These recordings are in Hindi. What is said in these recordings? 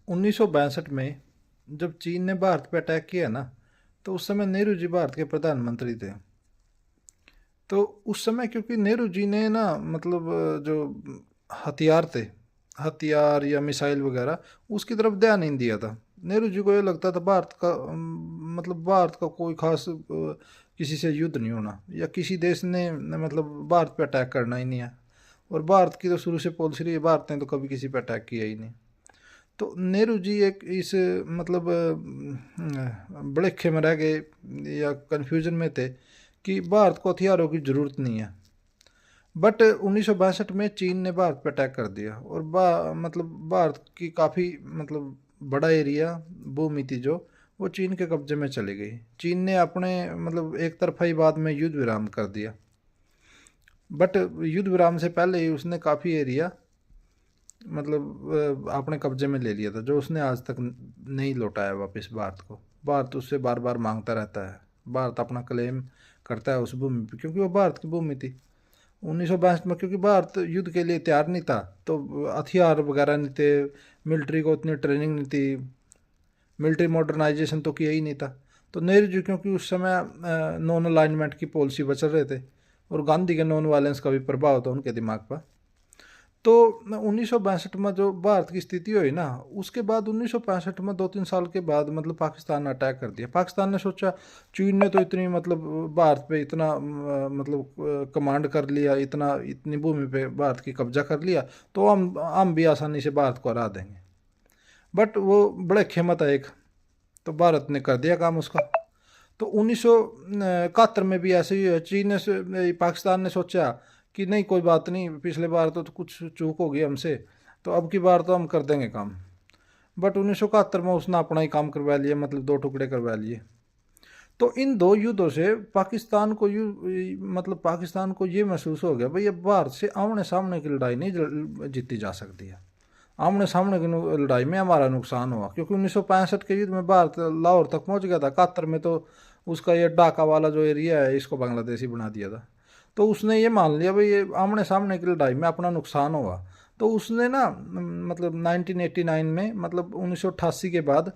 1962 में जब चीन ने भारत पे अटैक किया ना, तो उस समय नेहरू जी भारत के प्रधानमंत्री थे। तो उस समय क्योंकि नेहरू जी ने ना मतलब जो हथियार थे, हथियार या मिसाइल वगैरह, उसकी तरफ ध्यान नहीं दिया था। नेहरू जी को ये लगता था भारत का मतलब भारत का कोई खास किसी से युद्ध नहीं होना, या किसी देश ने मतलब भारत पे अटैक करना ही नहीं है। और भारत की तो शुरू से पॉलिसी रही है, भारत ने तो कभी किसी पे अटैक किया ही नहीं। तो नेहरू जी एक इस मतलब बड़े खेमे रह गए या कन्फ्यूजन में थे कि भारत को हथियारों की ज़रूरत नहीं है। बट 1962 में चीन ने भारत पर अटैक कर दिया, और मतलब भारत की काफ़ी मतलब बड़ा एरिया, भूमि थी जो, वो चीन के कब्जे में चली गई। चीन ने अपने मतलब एक तरफा ही बाद में युद्ध विराम कर दिया। बट युद्ध विराम से पहले ही उसने काफ़ी एरिया मतलब अपने कब्जे में ले लिया था, जो उसने आज तक नहीं लौटाया वापस भारत को। भारत उससे बार बार मांगता रहता है, भारत अपना क्लेम करता है उस भूमि पर, क्योंकि वो भारत की भूमि थी। 1962 में क्योंकि भारत युद्ध के लिए तैयार नहीं था, तो हथियार वगैरह नहीं थे, मिलिट्री को उतनी ट्रेनिंग नहीं थी, मिलिट्री मॉडर्नाइजेशन तो किया ही नहीं था। तो नेहरू जी क्योंकि उस समय नॉन अलाइनमेंट की पॉलिसी बचल रहे थे, और गांधी के नॉन वायलेंस का भी प्रभाव था उनके दिमाग पर। तो 1962 में जो भारत की स्थिति हुई ना, उसके बाद 1965 में 2-3 साल के बाद मतलब पाकिस्तान ने अटैक कर दिया। पाकिस्तान ने सोचा चीन ने तो इतनी मतलब भारत पे इतना मतलब कमांड कर लिया, इतनी भूमि पे भारत की कब्जा कर लिया, तो हम भी आसानी से भारत को हरा देंगे। बट वो बड़े खेमत है एक, तो भारत ने कर दिया काम उसका। तो 1971 में भी ऐसे ही है, पाकिस्तान ने सोचा कि नहीं कोई बात नहीं, पिछले बार तो कुछ चूक हो गई हमसे, तो अब की बार तो हम कर देंगे काम। बट 1971 में उसने अपना ही काम करवा लिया, मतलब दो टुकड़े करवा लिए। तो इन दो युद्धों से पाकिस्तान को मतलब पाकिस्तान को ये महसूस हो गया भाई, अब भारत से आमने सामने की लड़ाई नहीं जीती जा सकती है। आमने सामने की लड़ाई में हमारा नुकसान हुआ, क्योंकि 1965 के युद्ध में भारत लाहौर तक पहुंच गया था। 71 में तो उसका ये ढाका वाला जो एरिया है, इसको बांग्लादेश ही बना दिया था। तो उसने ये मान लिया भाई ये आमने सामने की लड़ाई में अपना नुकसान हुआ। तो उसने ना मतलब 1989 में मतलब 1988 के बाद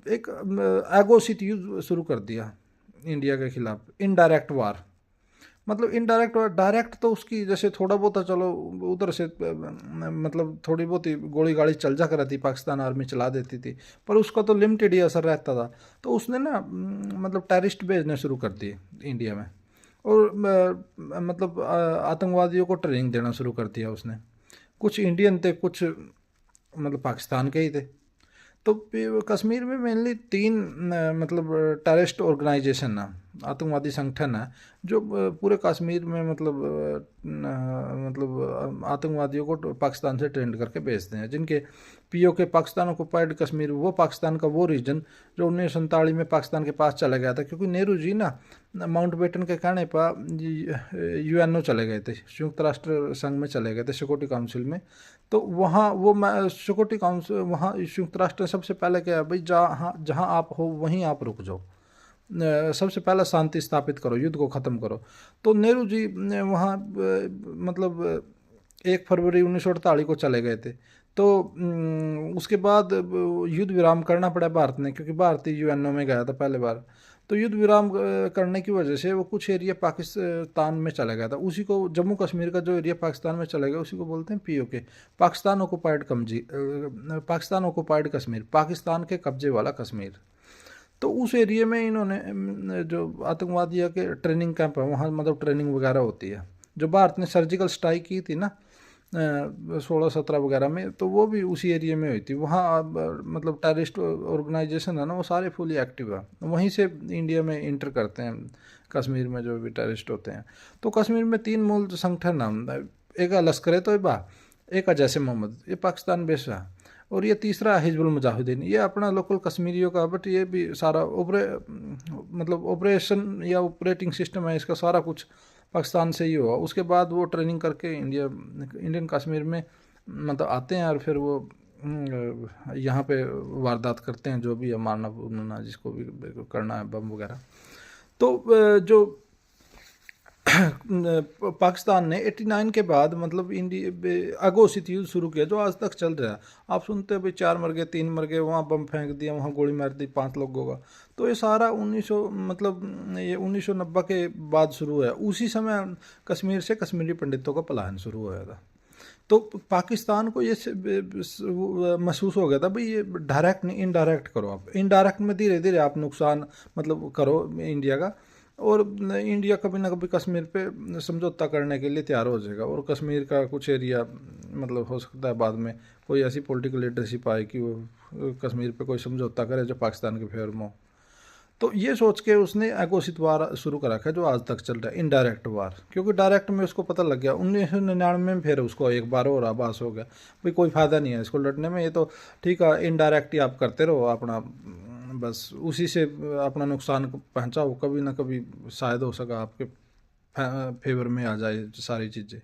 एक एगोसित युद्ध शुरू कर दिया इंडिया के खिलाफ, इनडायरेक्ट वार। मतलब इनडायरेक्ट और डायरेक्ट तो उसकी जैसे थोड़ा बहुत चलो उधर से मतलब थोड़ी बहुत ही गोली गाड़ी चल जा कर रहती, पाकिस्तान आर्मी चला देती थी, पर उसका तो लिमिटेड ही असर रहता था। तो उसने ना मतलब टेररिस्ट भेजने शुरू कर दिए इंडिया में, और मतलब आतंकवादियों को ट्रेनिंग देना शुरू कर दिया उसने। कुछ इंडियन थे, कुछ मतलब पाकिस्तान के ही थे। तो कश्मीर में मेनली तीन मतलब टेररिस्ट ऑर्गेनाइजेशन है, आतंकवादी संगठन है, जो पूरे कश्मीर में मतलब मतलब आतंकवादियों को पाकिस्तान से ट्रेंड करके भेजते हैं, जिनके पीओके पाकिस्तान ऑक्युपाइड कश्मीर, वो पाकिस्तान का वो रीजन जो 1947 में पाकिस्तान के पास चला गया था, क्योंकि नेहरू जी ना माउंट बेटन के कहने पर यूएनओ चले गए थे, संयुक्त राष्ट्र संघ में चले गए थे, सिक्योरिटी काउंसिल में। तो वहाँ वो सिक्योरिटी काउंसिल, वहाँ संयुक्त राष्ट्र ने सबसे पहले क्या भाई, जहाँ जहाँ आप हो वहीं आप रुक जाओ, सबसे पहला शांति स्थापित करो, युद्ध को ख़त्म करो। तो नेहरू जी ने वहाँ मतलब 1 फरवरी 1948 को चले गए थे। तो उसके बाद युद्ध विराम करना पड़ा भारत ने, क्योंकि भारत यूएनओ में गया था पहले बार। तो युद्ध विराम करने की वजह से वो कुछ एरिया पाकिस्तान में चला गया था, उसी को जम्मू कश्मीर का जो एरिया पाकिस्तान में चला गया उसी को बोलते हैं PoK, Pakistan occupied Pakistan occupied Kashmir, Pakistan के कब्जे वाला कश्मीर। तो उस एरिया में इन्होंने जो आतंकवादियों के ट्रेनिंग कैंप है वहाँ मतलब ट्रेनिंग वगैरह होती है। जो भारत ने सर्जिकल स्ट्राइक की थी ना 16-17 वगैरह में, तो वो भी उसी एरिया में हुई थी। वहाँ मतलब टेररिस्ट ऑर्गेनाइजेशन है ना, वो सारे फुली एक्टिव है, वहीं से इंडिया में इंटर करते हैं कश्मीर में जो भी टेररिस्ट होते हैं। तो कश्मीर में तीन मूल संगठन हैं, एक है लश्कर ए तोयबा, एक है जैश ए मोहम्मद, ये पाकिस्तान बेस्ड है, और ये तीसरा हिजबुल मुजाहिदीन, ये अपना लोकल कश्मीरियों का। बट ये भी सारा मतलब ऑपरेशन या ऑपरेटिंग सिस्टम है इसका, सारा कुछ पाकिस्तान से ही हुआ। उसके बाद वो ट्रेनिंग करके इंडियन कश्मीर में मतलब आते हैं, और फिर वो यहाँ पे वारदात करते हैं, जो भी है, मारना भूनना जिसको भी करना है, बम वगैरह। तो जो पाकिस्तान ने 89 के बाद मतलब इंडिया अघोषित युद्ध शुरू किया जो आज तक चल रहा है। आप सुनते हो भाई 4 मर गए, 3 मर गए, वहाँ बम फेंक दिया, वहाँ गोली मार दी 5 लोगों का। तो ये सारा 1900 मतलब ये 1990 के बाद शुरू हुआ। उसी समय कश्मीर से कश्मीरी पंडितों का पलायन शुरू हुआ था। तो पाकिस्तान को ये महसूस हो गया था भाई ये डायरेक्ट नहीं इनडायरेक्ट करो। आप इनडायरेक्ट में धीरे धीरे आप नुकसान मतलब करो इंडिया का, और इंडिया कभी ना कभी कश्मीर पे समझौता करने के लिए तैयार हो जाएगा। और कश्मीर का कुछ एरिया मतलब हो सकता है बाद में कोई ऐसी पॉलिटिकल लीडरशिप आए कि वो कश्मीर पे कोई समझौता करे जो पाकिस्तान के फेवर में हो। तो ये सोच के उसने अघोषित वार शुरू कर रखा है जो आज तक चल रहा है, इनडायरेक्ट वार। क्योंकि डायरेक्ट में उसको पता लग गया 1999 में, फिर उसको एक बार और आभास हो गया भाई कोई फ़ायदा नहीं है इसको लड़ने में, ये तो ठीक है इनडायरेक्ट ही आप करते रहो अपना, बस उसी से अपना नुकसान पहुँचाओ, कभी ना कभी शायद हो सका आपके फेवर में आ जाए सारी चीज़ें।